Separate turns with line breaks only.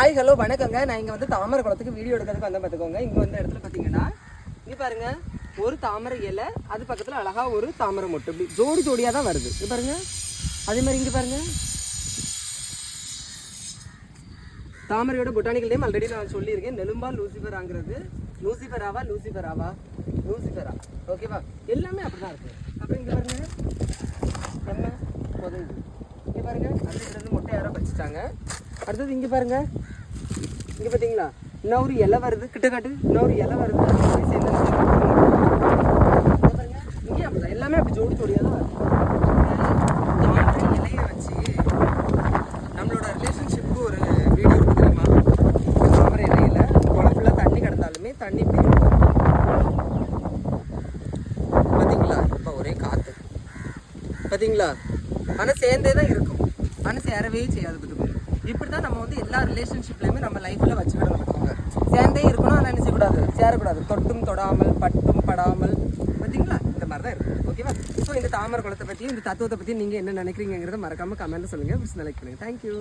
Hi hello வணக்கங்க. நான் இங்கே வந்து தாமரை குளத்துக்கு வீடியோ எடுக்கிறதுக்கு வந்தேன் பார்த்துக்கோங்க. இங்கே வந்து இடத்துல பார்த்தீங்கன்னா இங்கே பாருங்க ஒரு தாமரை இலை, அது பக்கத்தில் அழகா ஒரு தாமரை மொட்டு, இப்படி ஜோடி ஜோடியாக தான் வருது. இங்கே பாருங்க, அதே மாதிரி இங்கே பாருங்க தாமரையோட பொட்டானிக்கல் நேம் ஆல்ரெடி நான் சொல்லியிருக்கேன். நெலும்பா லூசிஃபராங்கிறது லூசிஃபராவா லூசிஃபரா, ஓகேவா? எல்லாமே அப்படி தான் இருக்குது. அப்புறம் இங்கே பாருங்க என்ன புதஞ்சு, இங்கே பாருங்க அந்த இடத்துல மொட்டை யாரோ வச்சுட்டாங்க. அடுத்தது இங்கே பாருங்க, இங்கே பார்த்தீங்களா இன்னொரு இலை வருது, கிட்ட காட்டு இன்னொரு இலை வருது. சேர்ந்து பாருங்க இங்கே அப்படிதான் எல்லாமே அப்படி ஜோடி ஜோடியாக தான் வருது. தாமரை இலையை வச்சு நம்மளோட ரிலேஷன்ஷிப்புக்கு ஒரு வீடியோ இருக்கு தெரியுமா? தாமரை இலையில குளத்துல தண்ணி கிடந்தாலுமே தண்ணி போயிடும். பார்த்தீங்களா? இப்போ ஒரே காற்று பார்த்தீங்களா? ஆனால் சேர்ந்தே தான் இருக்கும், ஆனால் சேரவே செய்யாது. பார்த்துக்கோங்க, இப்படி தான் நம்ம வந்து எல்லா ரிலேஷன்ஷிப்லையுமே நம்ம லைஃப்பில் வச்சுக்கிடணும். பார்த்துக்கோங்க, சேர்ந்தே இருக்கணும், ஆனால் நினைச்சக்கூடாது, சேரக்கூடாது, தொட்டும் தொடாமல் பட்டும் படாமல். பார்த்தீங்களா? இந்த மாதிரி தான் இருக்கும். ஓகேவா? ஸோ இந்த தாமரை குளத்தை பற்றி, இந்த தத்துவத்தை பற்றி நீங்கள் என்ன நினைக்கிறீங்கிறத மறக்காமல் கமெண்ட்டில் சொல்லுங்கள். லைக் பண்ணுங்கள். தேங்க்யூ.